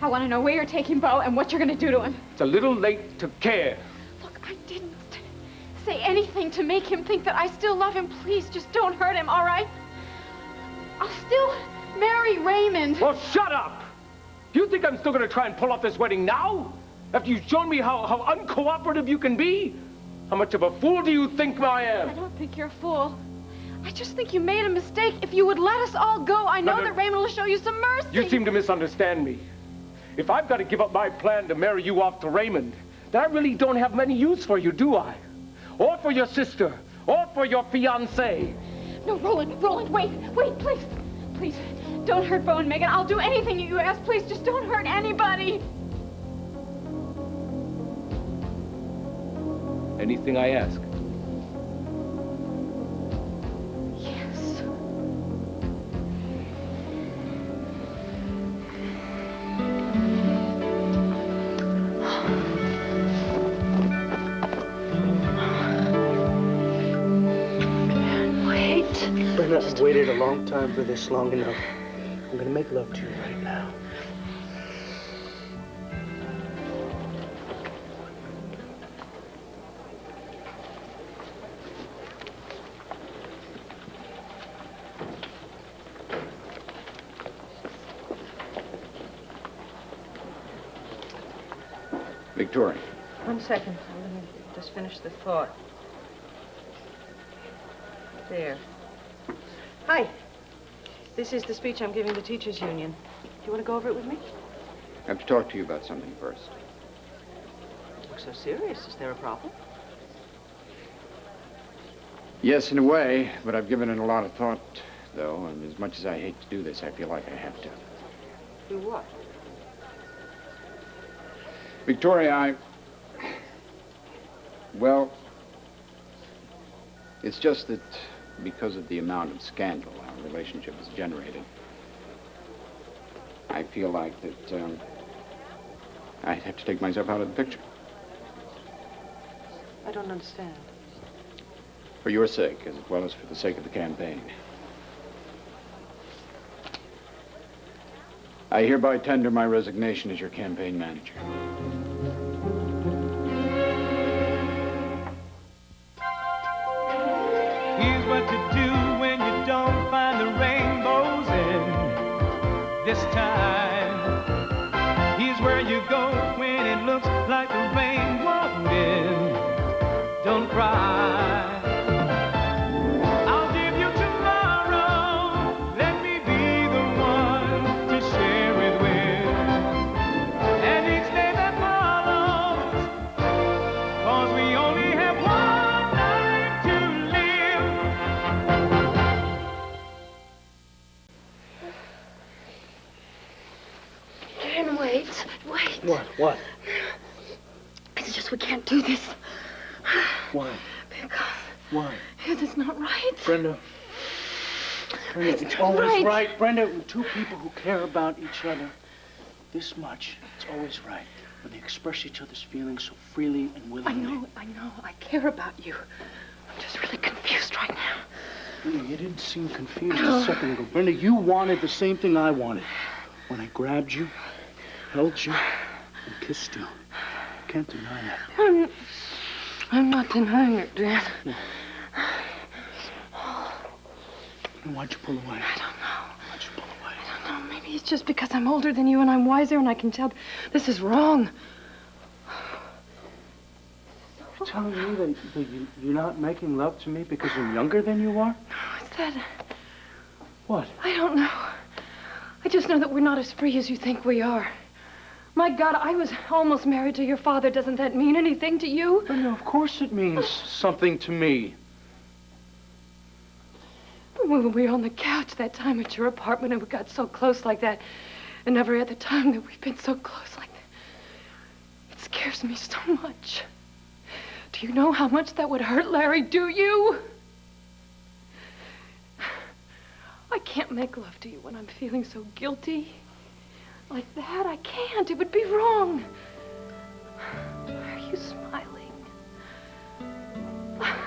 I want to know where you're taking Beau and what you're going to do to him. It's a little late to care. Look, I didn't say anything to make him think that I still love him. Please, just don't hurt him, all right? I'll still marry Raymond. Well, shut up! Do you think I'm still going to try and pull off this wedding now? After you've shown me how uncooperative you can be? How much of a fool do you think I am? I don't think you're a fool. I just think you made a mistake. If you would let us all go, I know that Raymond will show you some mercy. You seem to misunderstand me. If I've got to give up my plan to marry you off to Raymond, then I really don't have many use for you, do I? Or for your sister, or for your fiancé. No, Roland, wait, please. Please, don't hurt Beau and Megan. I'll do anything you ask. Please, just don't hurt anybody. Anything I ask? Yes. Wait. Brenda, I've waited a long time for this, long enough. I'm gonna make love to you right now. Victoria. 1 second. Let me just finish the thought. There. Hi. This is the speech I'm giving the Teachers Union. Do you want to go over it with me? I have to talk to you about something first. You look so serious. Is there a problem? Yes, in a way, but I've given it a lot of thought, though, and as much as I hate to do this, I feel like I have to. Do what? Victoria, well, it's just that because of the amount of scandal our relationship has generated, I feel like that I'd have to take myself out of the picture. I don't understand. For your sake, as well as for the sake of the campaign. I hereby tender my resignation as your campaign manager. Here's what to do when you don't find the rainbows in this time. Here's where you go when it looks like the rain won't end. Don't cry. What? It's just we can't do this. Why? Because... Why? Because it's not right. Brenda, it's always right. Brenda, when two people who care about each other this much, it's always right. When they express each other's feelings so freely and willingly. I know. I care about you. I'm just really confused right now. Brenda, you didn't seem confused a second ago. Brenda, you wanted the same thing I wanted. When I grabbed you, held you, and kissed you. You can't deny that. I'm not denying it, Dan. Yeah. Why'd you pull away? I don't know. Why'd you pull away? I don't know. Maybe it's just because I'm older than you and I'm wiser and I can tell this is wrong. You're telling me that you're not making love to me because I'm younger than you are? No, it's that... What? I don't know. I just know that we're not as free as you think we are. My God, I was almost married to your father. Doesn't that mean anything to you? Brenda, of course it means something to me. When we were on the couch that time at your apartment and we got so close like that, and never at the time that we've been so close like that. It scares me so much. Do you know how much that would hurt, Larry? Do you? I can't make love to you when I'm feeling so guilty. Like that, I can't. It would be wrong. Why are you smiling?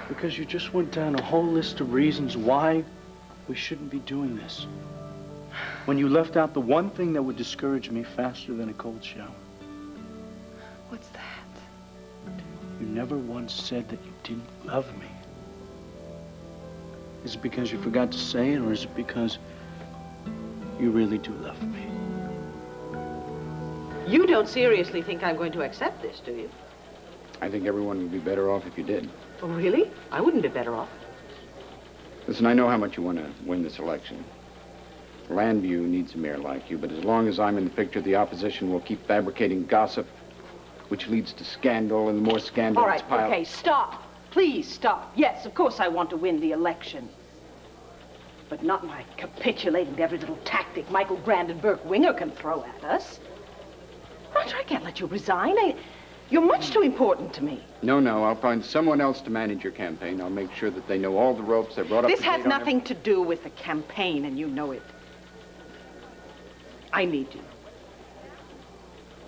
Because you just went down a whole list of reasons why we shouldn't be doing this. when you left out the one thing that would discourage me faster than a cold shower. What's that? You never once said that you didn't love me. Is it because you forgot to say it, or is it because you really do love me? You don't seriously think I'm going to accept this, do you? I think everyone would be better off if you did. Oh, really? I wouldn't be better off. Listen, I know how much you want to win this election. Landview needs a mayor like you, but as long as I'm in the picture, the opposition will keep fabricating gossip, which leads to scandal, and the more scandal All it's right, piled... okay, stop. Please stop. Yes, of course I want to win the election. But not by capitulating to every little tactic Michael Grand and Burke Winger can throw at us. Roger, I can't let you resign. You're much too important to me. No, I'll find someone else to manage your campaign. I'll make sure that they know all the ropes. They're brought up This to date has on nothing to do with the campaign, and you know it. I need you.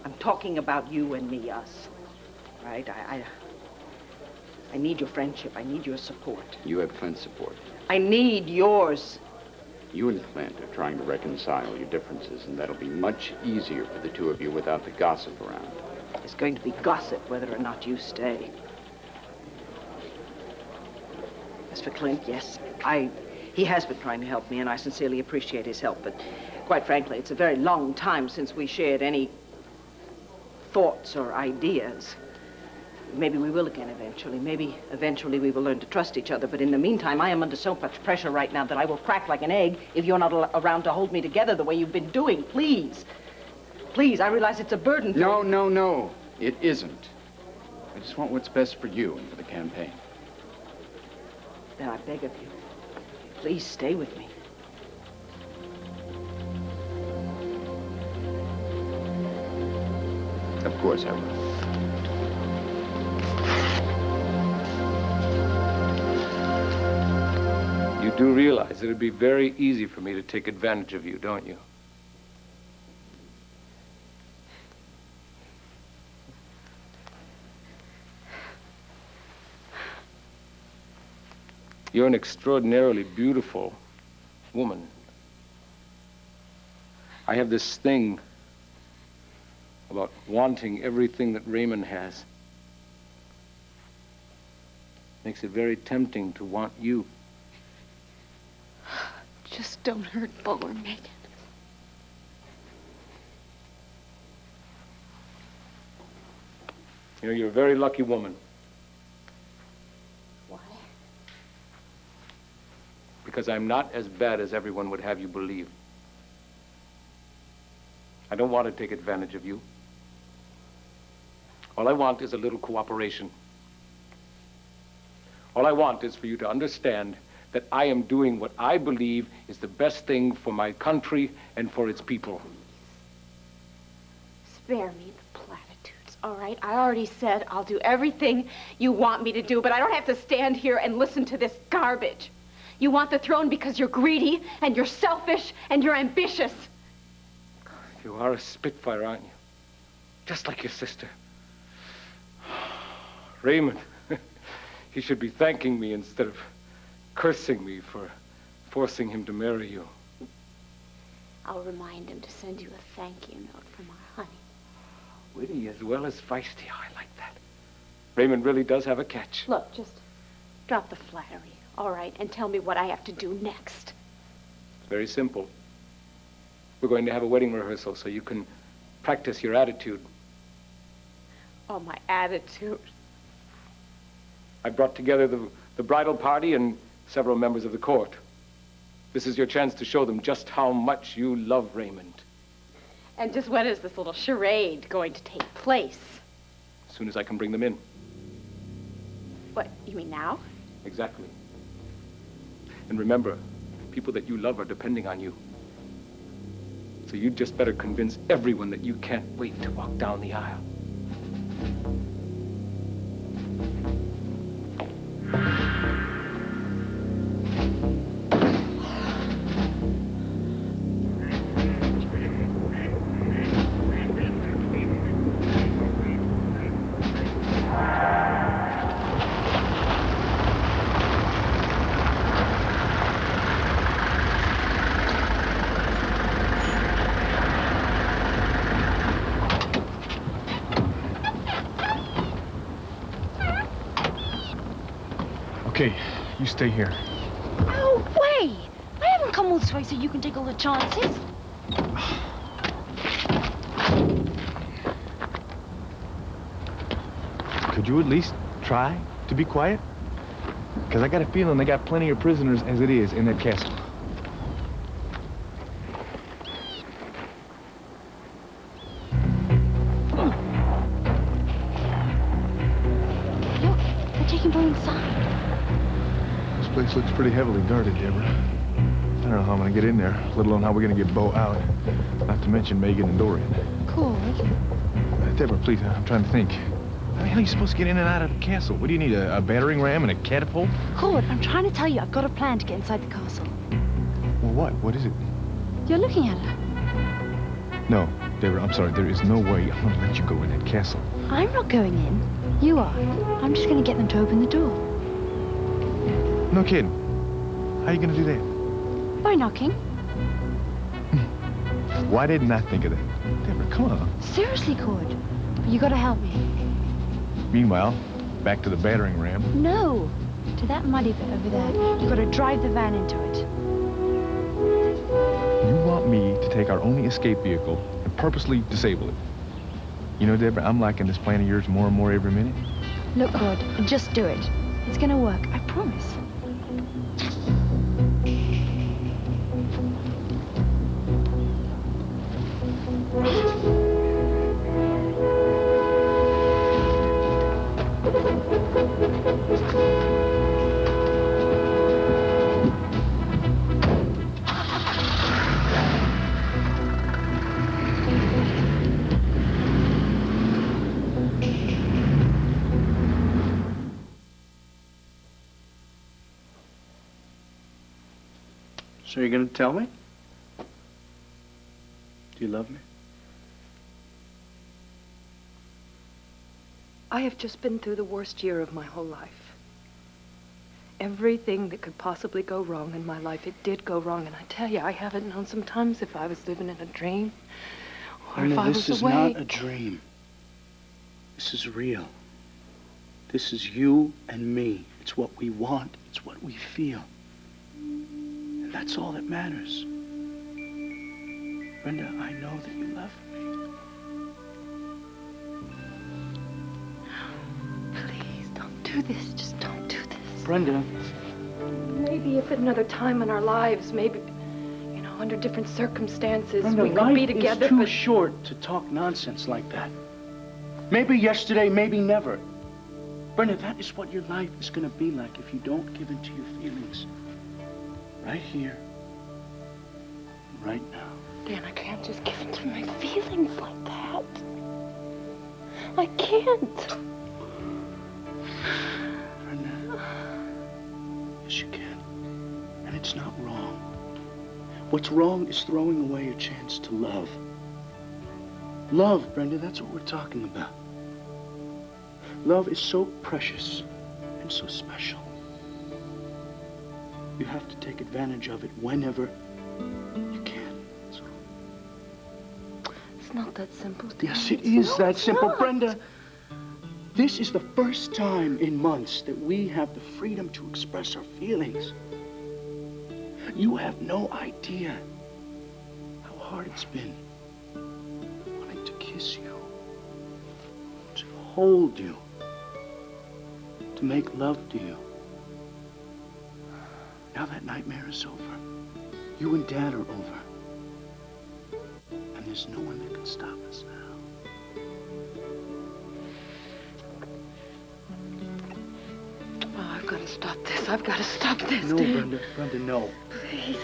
I'm talking about you and me, us. Right? I need your friendship. I need your support. You have Clint's support. I need yours. You and Clint are trying to reconcile your differences, and that'll be much easier for the two of you without the gossip around. There's going to be gossip whether or not you stay. As for Clint, yes, he has been trying to help me, and I sincerely appreciate his help, but quite frankly, it's a very long time since we shared any thoughts or ideas. Maybe we will again eventually. Maybe eventually we will learn to trust each other, but in the meantime, I am under so much pressure right now that I will crack like an egg if you're not around to hold me together the way you've been doing. Please. Please, I realize it's a burden for you. No. It isn't. I just want what's best for you and for the campaign. Then I beg of you, please stay with me. Of course I will. You do realize that it'd be very easy for me to take advantage of you, don't you? You're an extraordinarily beautiful woman. I have this thing about wanting everything that Raymond has. Makes it very tempting to want you. Just don't hurt Bowler, Megan. You know, you're a very lucky woman. Why? Because I'm not as bad as everyone would have you believe. I don't want to take advantage of you. All I want is a little cooperation. All I want is for you to understand that I am doing what I believe is the best thing for my country and for its people. Spare me the platitudes, all right? I already said I'll do everything you want me to do, but I don't have to stand here and listen to this garbage. You want the throne because you're greedy, and you're selfish, and you're ambitious. You are a spitfire, aren't you? Just like your sister. Raymond, he should be thanking me instead of cursing me for forcing him to marry you. I'll remind him to send you a thank you note from our honey. Witty as well as feisty. I like that. Raymond really does have a catch. Look, just drop the flattery, all right, and tell me what I have to do next. It's very simple. We're going to have a wedding rehearsal so you can practice your attitude. Oh, my attitude. I brought together the bridal party and several members of the court. This is your chance to show them just how much you love Raymond. And just when is this little charade going to take place? As soon as I can bring them in. What, you mean now? Exactly. And remember, people that you love are depending on you. So you'd just better convince everyone that you can't wait to walk down the aisle. Okay, you stay here. No way! I haven't come all this way so you can take all the chances. Could you at least try to be quiet? Because I got a feeling they got plenty of prisoners as it is in that castle. Look, they're taking from inside. This place looks pretty heavily guarded, Debra. I don't know how I'm gonna get in there, let alone how we're gonna get Bo out. Not to mention Megan and Dorian. Cool. Debra, please, I'm trying to think. How the hell are you supposed to get in and out of the castle? What do you need, a battering ram and a catapult? Cord, I'm trying to tell you, I've got a plan to get inside the castle. Well, what? What is it? You're looking at her. No, Debra, I'm sorry. There is no way I'm gonna let you go in that castle. I'm not going in. You are. I'm just going to get them to open the door. No kidding. How are you gonna do that? By knocking. Why didn't I think of that? Debra, come on. Seriously, Cord. You got to help me. Meanwhile, back to the battering ram. No. To that muddy bit over there. You got to drive the van into it. You want me to take our only escape vehicle and purposely disable it? You know, Debra, I'm liking this plan of yours more and more every minute. Look, Cord, just do it. It's going to work, I promise. So you're gonna tell me? Do you love me? I have just been through the worst year of my whole life. Everything that could possibly go wrong in my life, it did go wrong. And I tell you, I haven't known sometimes if I was living in a dream or if I was awake. This is not a dream. This is real. This is you and me. It's what we want. It's what we feel. And that's all that matters. Brenda, I know that you love me. Please, don't do this. Just don't do this. Brenda. Maybe if at another time in our lives, maybe, you know, under different circumstances, Brenda, we could be together, life is too short to talk nonsense like that. Maybe yesterday, maybe never. Brenda, that is what your life is going to be like if you don't give in to your feelings. Right here. Right now. Dan, I can't just give in to my feelings like that. I can't. Brenda. Yes, you can. And it's not wrong. What's wrong is throwing away a chance to love. Love, Brenda, that's what we're talking about. Love is so precious and so special. You have to take advantage of it whenever you can. So. It's not that simple. Yes, it is that simple, Brenda. This is the first time in months that we have the freedom to express our feelings. You have no idea how hard it's been wanting to kiss you, to hold you, to make love to you. Now that nightmare is over. You and Dad are over. And there's no one that can stop us now. Oh, I've got to stop this. I've got to stop this. No, Dan. Brenda. Brenda, no. Please.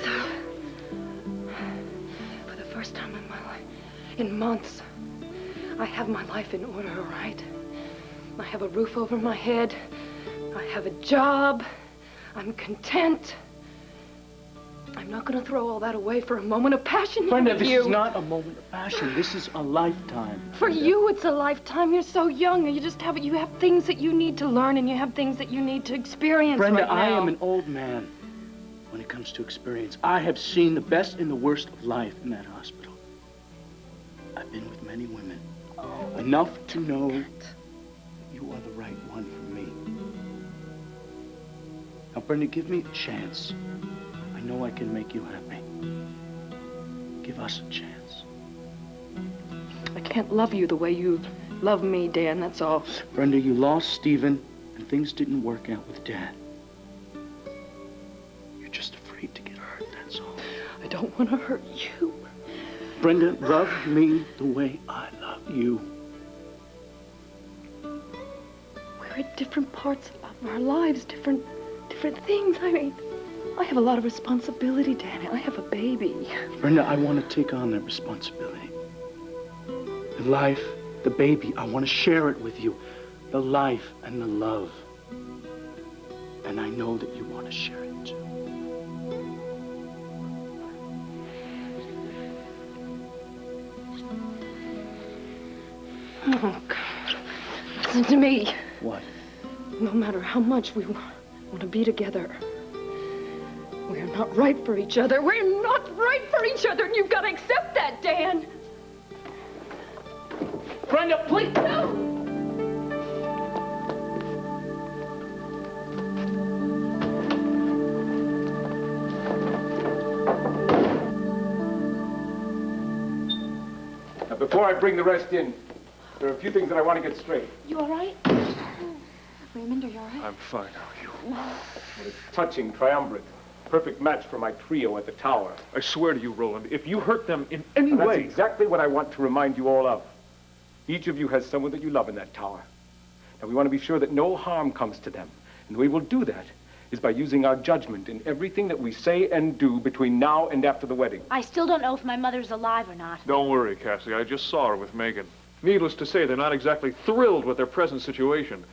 For the first time in my life, in months, I have my life in order, all right? I have a roof over my head. I have a job. I'm content. I'm not going to throw all that away for a moment of passion. Brenda, this is not a moment of passion. This is a lifetime. For you, it's a lifetime. You're so young. You just have you have things that you need to learn, and you have things that you need to experience. Brenda, right now. I am an old man when it comes to experience. I have seen the best and the worst of life in that hospital. I've been with many women. Enough to know that you are the right one for me. Brenda, give me a chance. I know I can make you happy. Give us a chance. I can't love you the way you love me, Dan, that's all. Brenda, you lost Stephen, and things didn't work out with Dad. You're just afraid to get hurt, that's all. I don't want to hurt you. Brenda, love me the way I love you. We're at different parts of our lives, different things. I mean, I have a lot of responsibility, Dan. I have a baby. Brenda, I want to take on that responsibility. The life, the baby, I want to share it with you. The life and the love. And I know that you want to share it too. Oh, God. Listen to me. What? No matter how much we want to be together, we're not right for each other. We're not right for each other, and you've got to accept that, Dan. Brenda, please! No! Now, before I bring the rest in, there are a few things that I want to get straight. You all right? Raymond, are you all right? I'm fine. How are you? What a touching triumvirate. Perfect match for my trio at the tower. I swear to you, Roland, if you hurt them in any Now, that's way... exactly what I want to remind you all of. Each of you has someone that you love in that tower. Now, we want to be sure that no harm comes to them. And the way we'll do that is by using our judgment in everything that we say and do between now and after the wedding. I still don't know if my mother's alive or not. Don't worry, Cassie. I just saw her with Megan. Needless to say, they're not exactly thrilled with their present situation,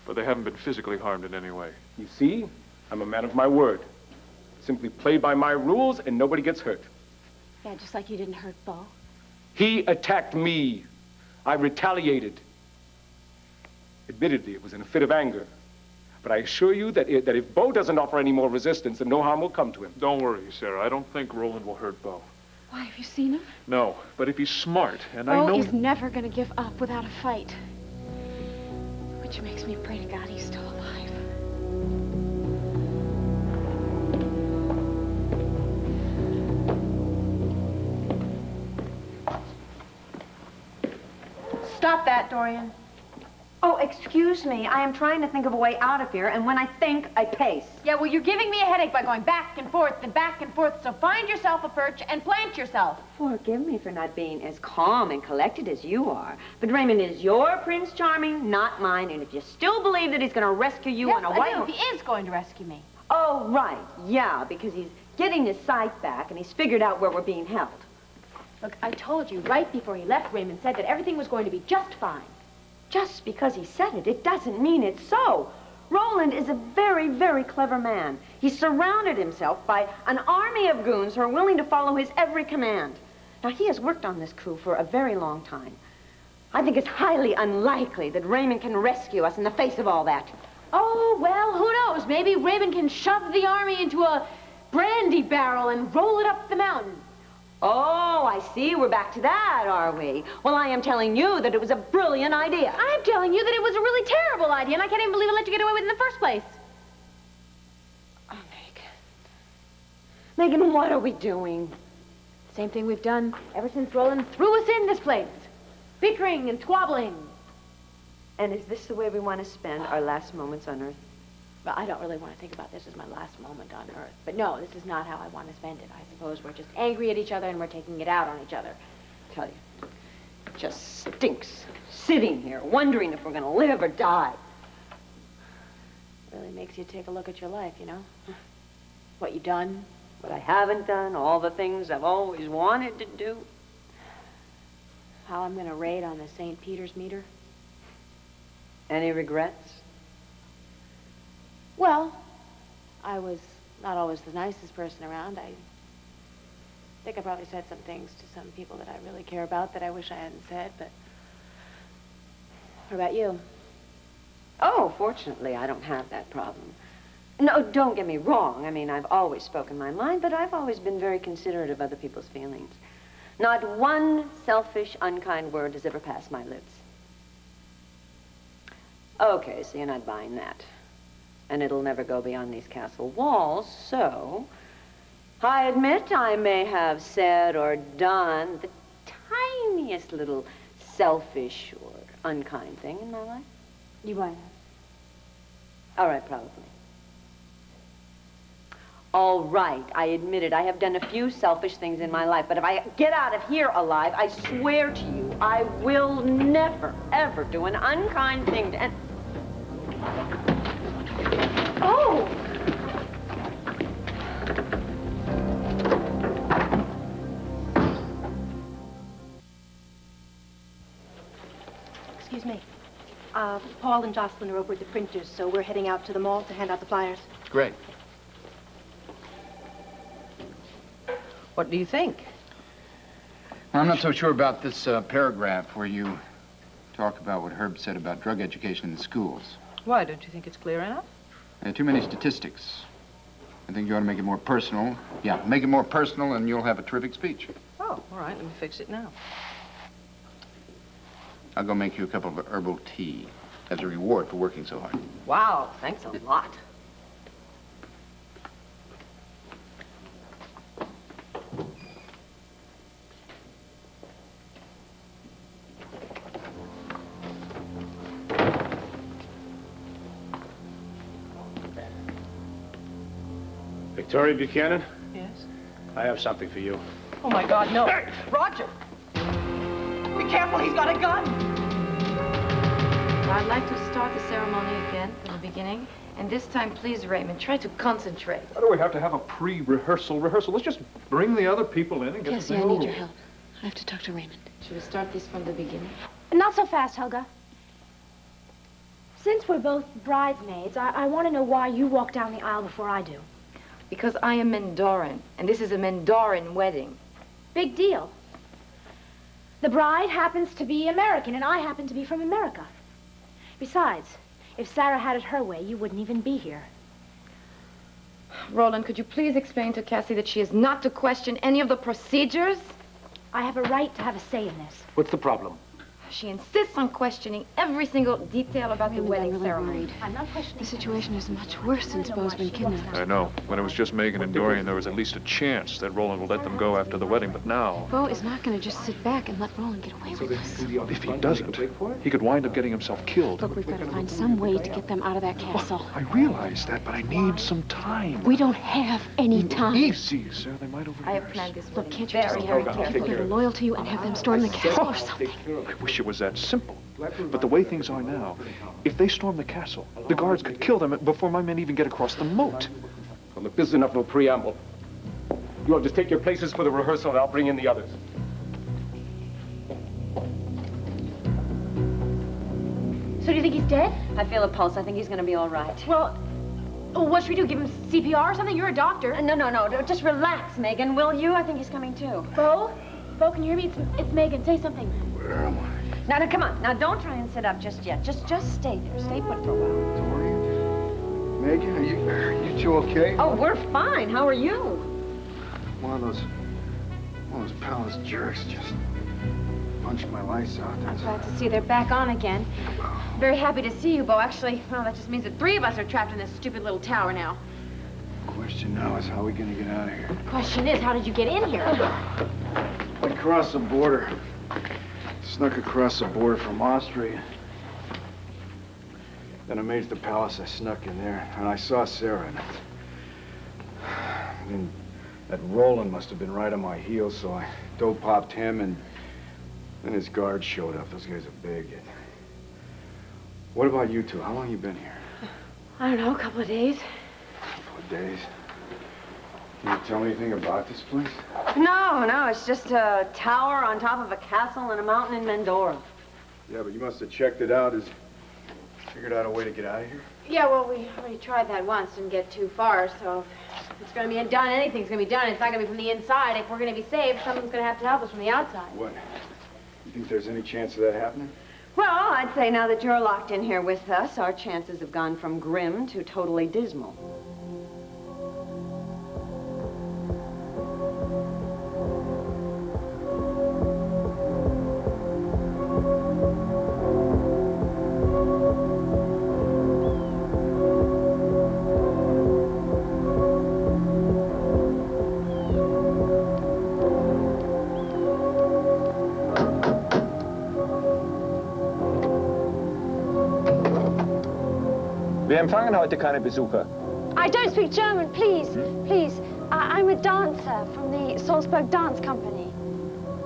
but they haven't been physically harmed in any way. You see, I'm a man of my word. Simply play by my rules and nobody gets hurt. Yeah, just like you didn't hurt Bo. He attacked me. I retaliated. Admittedly, it was in a fit of anger. But I assure you that if Bo doesn't offer any more resistance, then no harm will come to him. Don't worry, Sarah. I don't think Roland will hurt Bo. Why, have you seen him? No, but if he's smart, and I know... Oh, he's never gonna give up without a fight. Which makes me pray to God he's still alive. Stop that, Dorian. Oh, excuse me. I am trying to think of a way out of here, and when I think, I pace. Yeah, well, you're giving me a headache by going back and forth and back and forth, so find yourself a perch and plant yourself. Forgive me for not being as calm and collected as you are, but Raymond is your Prince Charming, not mine, and if you still believe that he's going to rescue you on a white horse... Yes, I do. He is going to rescue me. Oh, right. Yeah, because he's getting his sight back, and he's figured out where we're being held. Look, I told you right before he left, Raymond said that everything was going to be just fine. Just because he said it, it doesn't mean it's so. Roland is a very, very clever man. He surrounded himself by an army of goons who are willing to follow his every command. Now, he has worked on this crew for a very long time. I think it's highly unlikely that Raymond can rescue us in the face of all that. Oh, well, who knows? Maybe Raymond can shove the army into a brandy barrel and roll it up the mountain. Oh, I see. We're back to that, are we? Well, I am telling you that it was a brilliant idea. I'm telling you that it was a really terrible idea, and I can't even believe I let you get away with it in the first place. Oh, Megan. Megan, what are we doing? Same thing we've done ever since Roland threw us in this place. Bickering and squabbling. And is this the way we want to spend our last moments on Earth? Well, I don't really want to think about this as my last moment on Earth. But no, this is not how I want to spend it. I suppose we're just angry at each other and we're taking it out on each other. I tell you, it just stinks sitting here wondering if we're going to live or die. It really makes you take a look at your life, you know? What you've done. What I haven't done, all the things I've always wanted to do. How I'm going to raid on the St. Peter's meter. Any regrets? Well, I was not always the nicest person around. I think I probably said some things to some people that I really care about that I wish I hadn't said, but what about you? Oh, fortunately, I don't have that problem. No, don't get me wrong. I mean, I've always spoken my mind, but I've always been very considerate of other people's feelings. Not one selfish, unkind word has ever passed my lips. Okay, so you're not buying that. And it'll never go beyond these castle walls, so I admit I may have said or done the tiniest little selfish or unkind thing in my life. You might have. All right, probably. All right, I admit it. I have done a few selfish things in my life, but if I get out of here alive, I swear to you, I will never, ever do an unkind thing to... Oh! Excuse me. Paul and Jocelyn are over at the printers, so we're heading out to the mall to hand out the flyers. Great. What do you think? I'm not so sure about this paragraph where you talk about what Herb said about drug education in the schools. Why, don't you think it's clear enough? There are too many statistics. I think you ought to make it more personal. Yeah, make it more personal and you'll have a terrific speech. Oh, all right, let me fix it now. I'll go make you a cup of herbal tea as a reward for working so hard. Wow, thanks a lot. Victoria Buchanan, Yes? I have something for you. Oh, my God, no. Hey! Roger! Be careful, he's got a gun! I'd like to start the ceremony again from the beginning. And this time, please, Raymond, try to concentrate. Why do we have to have a pre-rehearsal rehearsal? Let's just bring the other people in and get Cassie, the I thing need over your with. help. I have to talk to Raymond. Should we start this from the beginning? Not so fast, Helga. Since we're both bridesmaids, I want to know why you walk down the aisle before I do. Because I am Mendoran, and this is a Mendoran wedding. Big deal. The bride happens to be American, and I happen to be from America. Besides, if Sarah had it her way, you wouldn't even be here. Roland, could you please explain to Cassie that she is not to question any of the procedures? I have a right to have a say in this. What's the problem? She insists on questioning every single detail about the wedding ceremony. I'm not questioning. The situation is much worse since Bo's been kidnapped. I know. When it was just Megan and Dorian, there was at least a chance that Roland would let them go after the wedding, but now... Bo is not going to just sit back and let Roland get away with this. If he doesn't, he could wind up getting himself killed. Look, we've got to find some way to get them out of that castle. I realize that, but I need some time. We don't have any time. Easy, sir. They might overdo I have planned this Look, wedding can't you just very, tell very the carefully. people that are loyal to you and have them storm the castle or something? I wish it was that simple. But the way things are now, if they storm the castle, the guards could kill them before my men even get across the moat. Well, look, this is enough of a preamble. You all just take your places for the rehearsal, and I'll bring in the others. So do you think he's dead? I feel a pulse. I think he's going to be all right. Well, what should we do? Give him CPR or something? You're a doctor. No. Just relax, Megan, will you? I think he's coming too. Bo? Bo, can you hear me? It's Megan. Say something. Where am I? Now, come on. Now, don't try and sit up just yet. Just stay there. Stay put for a while. Dorian? Megan, are you two okay? Oh, we're fine. How are you? One of those palace jerks just punched my lights out. I'm glad to see they're back on again. Very happy to see you, Bo. Actually, well, that just means that 3 of us are trapped in this stupid little tower now. The question now is how are we going to get out of here? The question is, how did you get in here? I crossed the border. Snuck across the border from Austria. Then I made it to the palace. I snuck in there, and I saw Sarah in it. And that Roland must have been right on my heels, so I dope-popped him, and then his guards showed up. Those guys are big. What about you two? How long you been here? I don't know, a couple of days. A couple of days. Can you tell me anything about this place? No, it's just a tower on top of a castle in a mountain in Mendora. Yeah, but you must have checked it out. Figured out a way to get out of here? Yeah, well, we already tried that once, didn't get too far, so if it's going to be done, anything's going to be done. It's not going to be from the inside. If we're going to be saved, someone's going to have to help us from the outside. What? You think there's any chance of that happening? Well, I'd say now that you're locked in here with us, our chances have gone from grim to totally dismal. Wir empfangen heute keine Besucher. I don't speak German, please, please. I'm a dancer from the Salzburg Dance Company.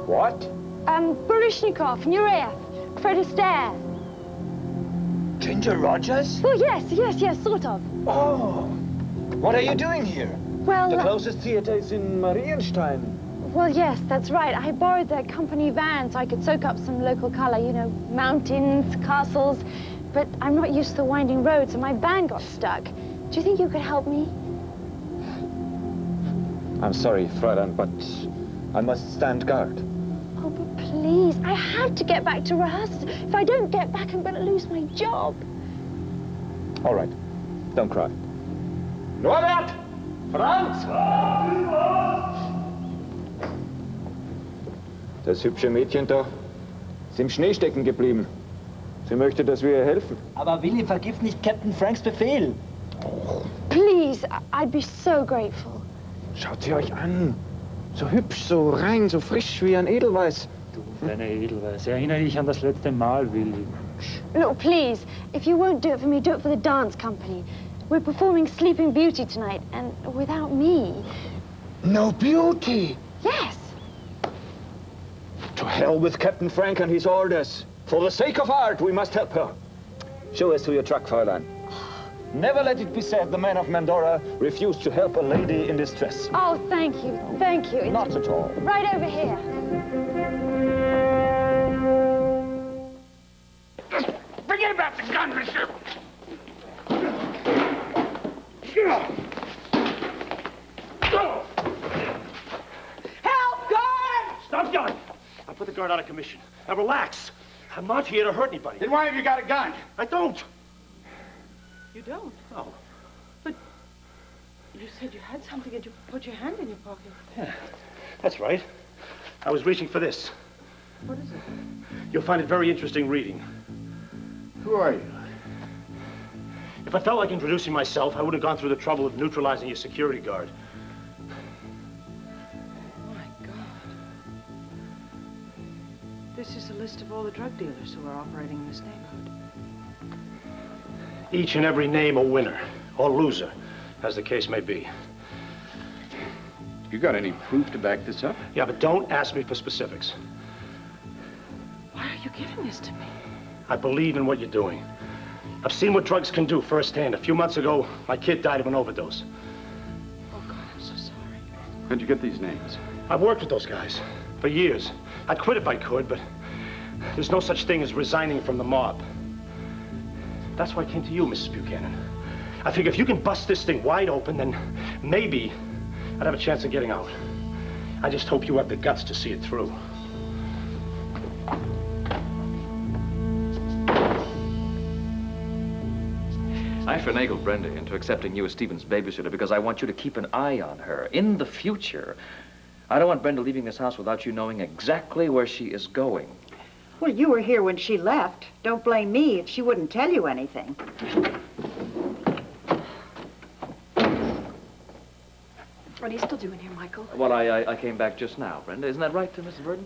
What? Baryshnikov, Nureyev, Fred Astaire. Ginger Rogers? Oh, yes, sort of. Oh, what are you doing here? Well, the closest theater is in Marienstein. Well, yes, that's right. I borrowed their company van so I could soak up some local color, you know, mountains, castles. But I'm not used to the winding roads, and my van got stuck. Do you think you could help me? I'm sorry, Fräulein, but I must stand guard. Oh, but please, I have to get back to rehearsals. If I don't get back, I'm going to lose my job. All right, don't cry. Norbert! Franz! Das hübsche Mädchen da ist im Schnee stecken geblieben. Sie möchte, dass wir ihr helfen. Aber Willi, vergiss nicht Captain Franks Befehl. Please, I'd be so grateful. Schaut sie euch an. So hübsch, so rein, so frisch wie ein Edelweiß. Du, kleine Edelweiß, erinnere dich an das letzte Mal, Willi. Look, please, if you won't do it for me, do it for the dance company. We're performing Sleeping Beauty tonight, and without me... No Beauty? Yes. To hell with Captain Frank and his orders. For the sake of art, we must help her. Show us to your truck, Fräulein. Never let it be said the man of Mandora refused to help a lady in distress. Oh, thank you, thank you. Not at all. Right over here. Forget about the gun, mister. Help, guard! Stop yelling. I'll put the guard out of commission. Now relax. I'm not here to hurt anybody. Then why have you got a gun? I don't. You don't? No. But you said you had something and you put your hand in your pocket. Yeah, that's right. I was reaching for this. What is it? You'll find it very interesting reading. Who are you? If I felt like introducing myself, I would have gone through the trouble of neutralizing your security guard. My God. This is a list of all the drug dealers who are operating in this neighborhood. Each and every name a winner, or loser, as the case may be. You got any proof to back this up? Yeah, but don't ask me for specifics. Why are you giving this to me? I believe in what you're doing. I've seen what drugs can do firsthand. A few months ago, my kid died of an overdose. Oh, God, I'm so sorry. How'd you get these names? I've worked with those guys for years. I'd quit if I could, but there's no such thing as resigning from the mob. That's why I came to you, Mrs. Buchanan. I figure if you can bust this thing wide open, then maybe I'd have a chance of getting out. I just hope you have the guts to see it through. I finagled Brenda into accepting you as Stephen's babysitter because I want you to keep an eye on her. In the future, I don't want Brenda leaving this house without you knowing exactly where she is going. Well, you were here when she left. Don't blame me if she wouldn't tell you anything. What are you still doing here, Michael? Well, I came back just now, Brenda. Isn't that right, Mrs. Verdon?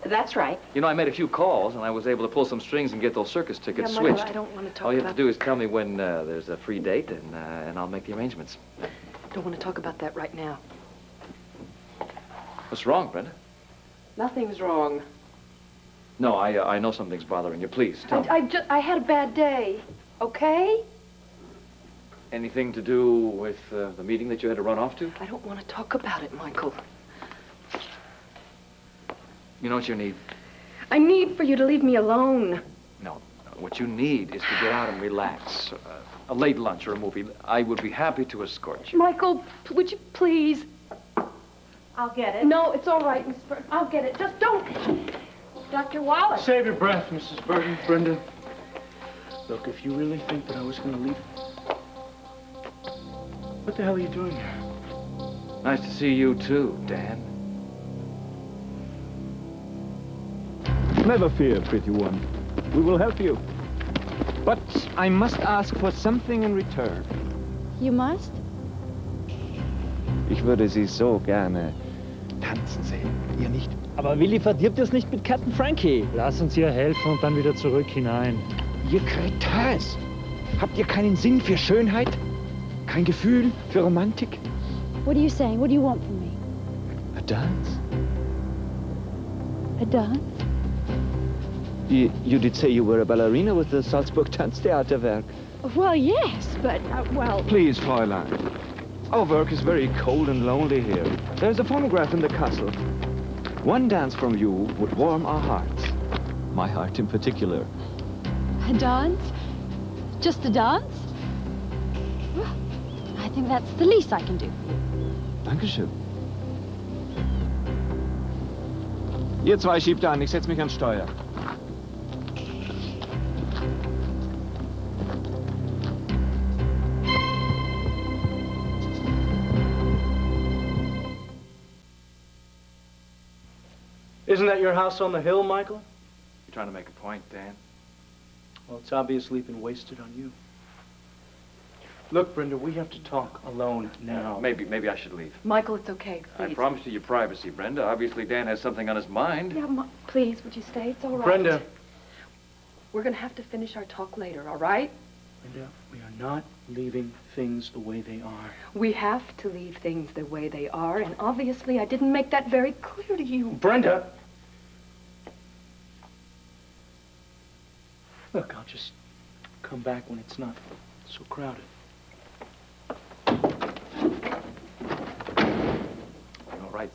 That's right. You know, I made a few calls, and I was able to pull some strings and get those circus tickets Michael, switched. I don't want to talk All you have about... to do is tell me when there's a free date, and I'll make the arrangements. Don't want to talk about that right now. What's wrong, Brenda? Nothing's wrong. No, I know something's bothering you. Please, tell me. I had a bad day, okay? Anything to do with the meeting that you had to run off to? I don't want to talk about it, Michael. You know what you need? I need for you to leave me alone. No, what you need is to get out and relax. A late lunch or a movie. I would be happy to escort you. Michael, would you please? I'll get it. No, it's all right, Miss Burton. I'll get it. Just don't... Dr. Wallace. Save your breath, Mrs. Burton. Brenda. Look, if you really think that I was going to leave... What the hell are you doing here? Nice to see you, too, Dan. Never fear, pretty one. We will help you. But I must ask for something in return. You must? Ich würde Sie so gerne tanzen sehen. Ihr nicht? Aber Willi verdirbt es nicht mit Captain Frankie. Lass uns ihr helfen und dann wieder zurück hinein. Ihr Kretäs! Habt ihr keinen Sinn für Schönheit? Kein Gefühl für Romantik? What are you saying? What do you want from me? A dance? A dance? You did say you were a ballerina with the Salzburg Tanztheaterwerk. Well, yes, but, well... Please, Fräulein. Our work is very cold and lonely here. There's a phonograph in the castle. One dance from you would warm our hearts. My heart in particular. A dance? Just a dance? Well, I think that's the least I can do for you. Dankeschön. Ihr zwei schiebt an, ich setz mich ans Steuer. Isn't that your house on the hill, Michael? You're trying to make a point, Dan? Well, it's obviously been wasted on you. Look, Brenda, we have to talk alone now. Maybe I should leave. Michael, it's okay, please. I promised you privacy, Brenda. Obviously, Dan has something on his mind. Yeah, please, would you stay? It's all right. Brenda. We're going to have to finish our talk later, all right? Brenda, we are not leaving things the way they are. We have to leave things the way they are, and obviously I didn't make that very clear to you. Brenda! Look, I'll just come back when it's not so crowded. All right.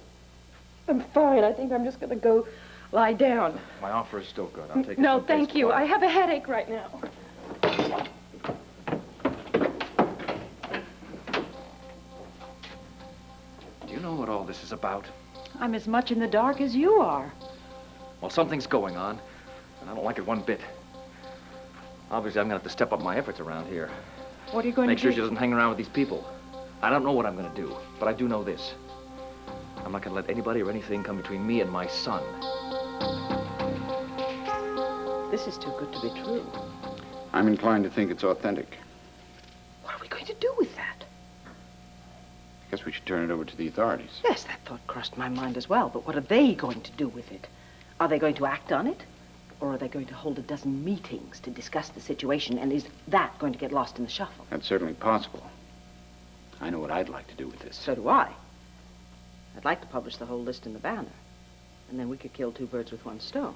I'm fine. I think I'm just going to go lie down. My offer is still good. I'll take it. No, thank you. I have a headache right now. Do you know what all this is about? I'm as much in the dark as you are. Well, something's going on, and I don't like it one bit. Obviously, I'm going to have to step up my efforts around here. What are you going Make to sure do? she doesn't hang around with these people. I don't know what I'm going to do, but I do know this. I'm not going to let anybody or anything come between me and my son. This is too good to be true. I'm inclined to think it's authentic. What are we going to do with that? I guess we should turn it over to the authorities. Yes, that thought crossed my mind as well, but what are they going to do with it? Are they going to act on it? Or are they going to hold a dozen meetings to discuss the situation, and is that going to get lost in the shuffle? That's certainly possible. I know what I'd like to do with this. So do I. I'd like to publish the whole list in the Banner, and then we could kill two birds with one stone.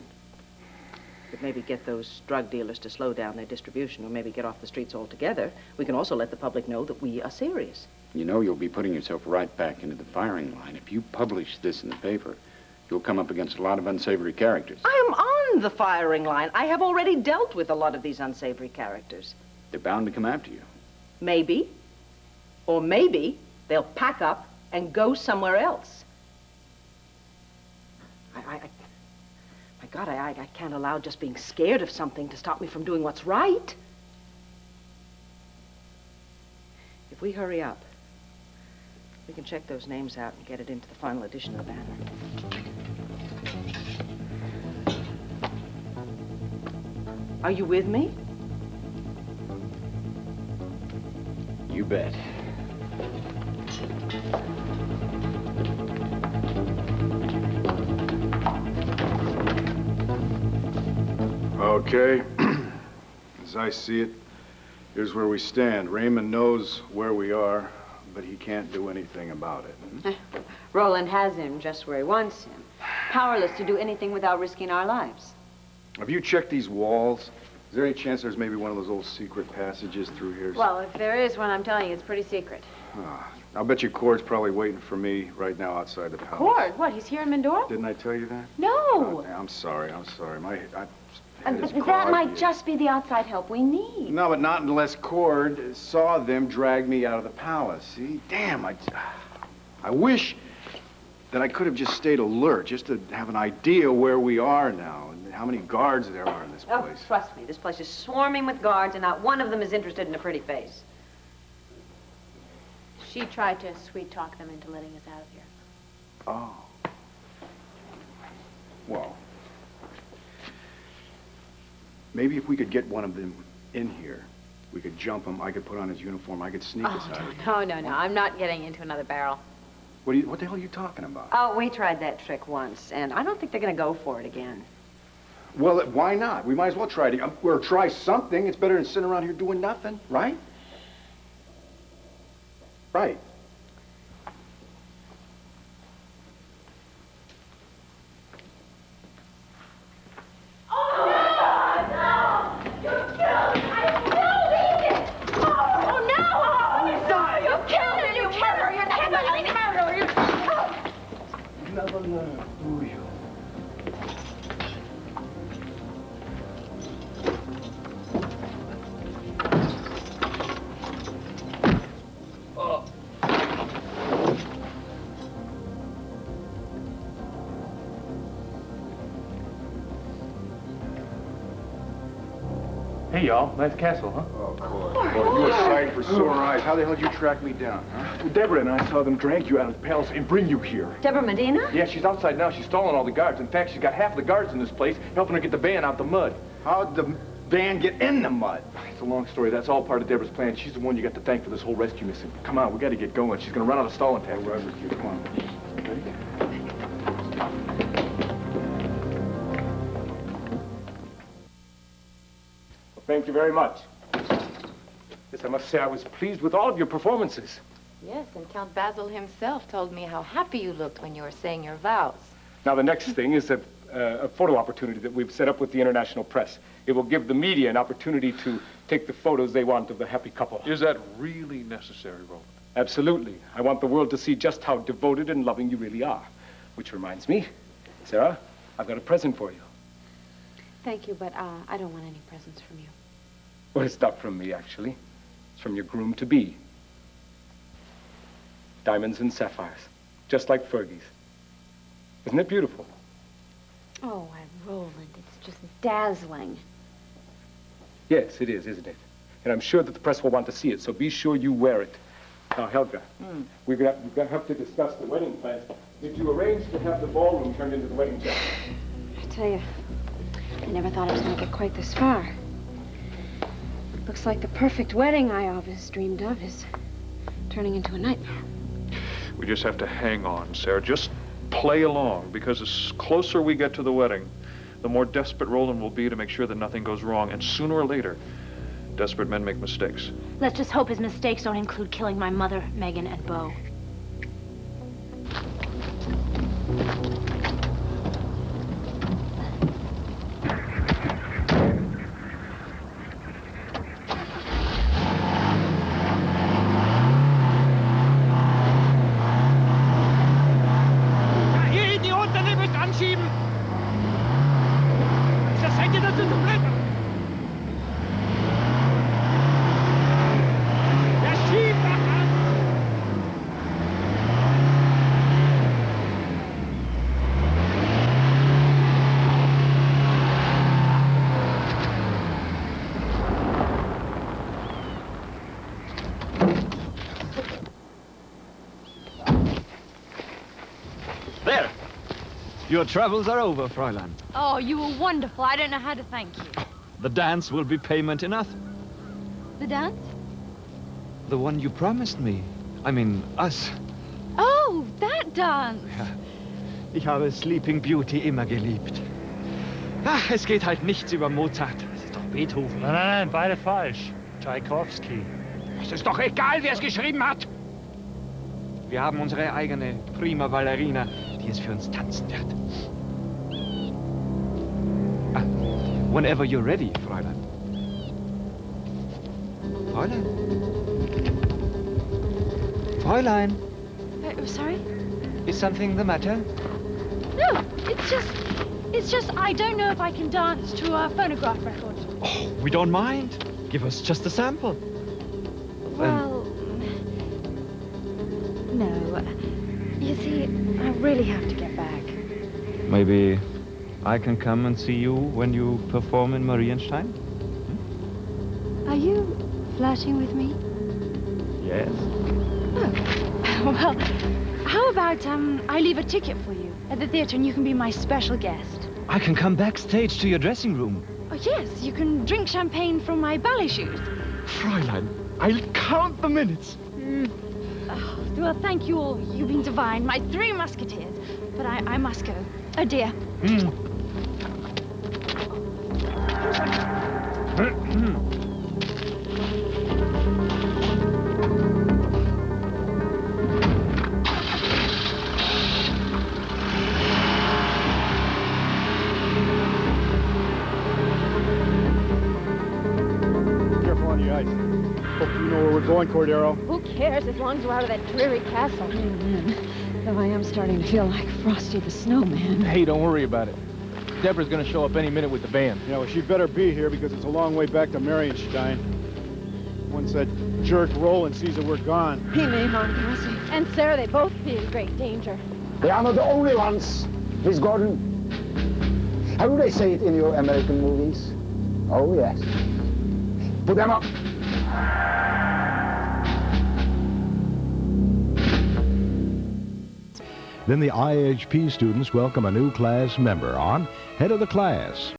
Could maybe get those drug dealers to slow down their distribution, or maybe get off the streets altogether. We can also let the public know that we are serious. You know you'll be putting yourself right back into the firing line. If you publish this in the paper, you'll come up against a lot of unsavory characters. I am on the firing line. I have already dealt with a lot of these unsavory characters. They're bound to come after you. Maybe. Or maybe they'll pack up and go somewhere else. My God, I can't allow just being scared of something to stop me from doing what's right. If we hurry up, we can check those names out and get it into the final edition of the Banner. Are you with me? You bet. Okay. As I see it, here's where we stand. Raymond knows where we are, but he can't do anything about it. Roland has him just where he wants him. Powerless to do anything without risking our lives. Have you checked these walls? Is there any chance there's maybe one of those old secret passages through here? Well, if there is one, I'm telling you, it's pretty secret. I'll bet you Cord's probably waiting for me right now outside the palace. Cord? What, he's here in Mendora? Didn't I tell you that? No! I'm sorry. My head is That clogged. might just be the outside help we need. No, but not unless Cord saw them drag me out of the palace. See? Damn, I wish that I could have just stayed alert, just to have an idea where we are now and how many guards there are in this Oh, place. trust me, this place is swarming with guards, and not one of them is interested in a pretty face. She tried to sweet-talk them into letting us out of here. Oh. Well, maybe if we could get one of them in here, we could jump him, I could put on his uniform, I could sneak us out of here. No. I'm not getting into another barrel. What the hell are you talking about? Oh, we tried that trick once, and I don't think they're going to go for it again. Well, why not? We might as well try it. Or try something. It's better than sitting around here doing nothing, right? Right. Never learn, do you? Hey, y'all. Nice castle, huh? Oh, boy. Boy, you a sight for sore eyes. How the hell did you track me down, huh? Well, Debra and I saw them drag you out of the palace and bring you here. Debra Medina? Yeah, she's outside now. She's stalling all the guards. In fact, she's got half the guards in this place helping her get the van out the mud. How'd the van get in the mud? It's a long story. That's all part of Debra's plan. She's the one you got to thank for this whole rescue mission. Come on, we got to get going. She's going to run out of stalling tactics. I'll ride with you. Come on. Ready? Well, thank you very much. Yes, I must say I was pleased with all of your performances. Yes, and Count Basil himself told me how happy you looked when you were saying your vows. Now, the next thing is a photo opportunity that we've set up with the international press. It will give the media an opportunity to take the photos they want of the happy couple. Is that really necessary, Roland? Absolutely. I want the world to see just how devoted and loving you really are. Which reminds me, Sarah, I've got a present for you. Thank you, but I don't want any presents from you. Well, it's not from me, actually. It's from your groom-to-be. Diamonds and sapphires, just like Fergie's. Isn't it beautiful? Oh, Roland, it's just dazzling. Yes, it is, isn't it? And I'm sure that the press will want to see it, so be sure you wear it. Now, Helga, we're going to have to discuss the wedding plans. Did you arrange to have the ballroom turned into the wedding chapel? I tell you, I never thought I was going to get quite this far. Looks like the perfect wedding I always dreamed of is turning into a nightmare. We just have to hang on, Sarah. Just play along, because the closer we get to the wedding, the more desperate Roland will be to make sure that nothing goes wrong. And sooner or later, desperate men make mistakes. Let's just hope his mistakes don't include killing my mother, Megan, and Beau. Your travels are over, Fräulein. Oh, you were wonderful. I don't know how to thank you. The dance will be payment enough. The dance? The one you promised me. I mean, us. Oh, that dance. Ja. Ich habe Sleeping Beauty immer geliebt. Ach, es geht halt nichts über Mozart. Das ist doch Beethoven. Nein, nein, nein, beide falsch. Tchaikovsky. Es ist doch egal, wer es geschrieben hat. Wir haben unsere eigene prima Ballerina, die es für uns tanzen wird. Ah, whenever you're ready, Fräulein. Fräulein? Fräulein? Sorry? Is something the matter? No, it's just I don't know if I can dance to a phonograph record. Oh, we don't mind. Give us just a sample. Well, no. You see, I really have to get back. Maybe I can come and see you when you perform in Marienstein? Are you flirting with me? Yes. Oh, well, how about I leave a ticket for you at the theater and you can be my special guest? I can come backstage to your dressing room. Oh, yes, you can drink champagne from my ballet shoes. Fräulein, I'll count the minutes. Oh, well, thank you all. You've been divine, my three musketeers. But I must go. Oh, dear. Careful on the ice. Hope you know where we're going, Cordero. Who cares as long as we're out of that dreary castle? Though I am starting to feel like Frosty the Snowman. Hey, don't worry about it. Debra's gonna show up any minute with the band. Yeah, well, she better be here because it's a long way back to Marienstein. Once that jerk Roland sees that we're gone. He may harm Cassie. And Sarah, they both be in great danger. They are not the only ones, Miss Gordon. How do they say it in your American movies? Oh, yes. Put them up. Then the IHP students welcome a new class member on Head of the Class.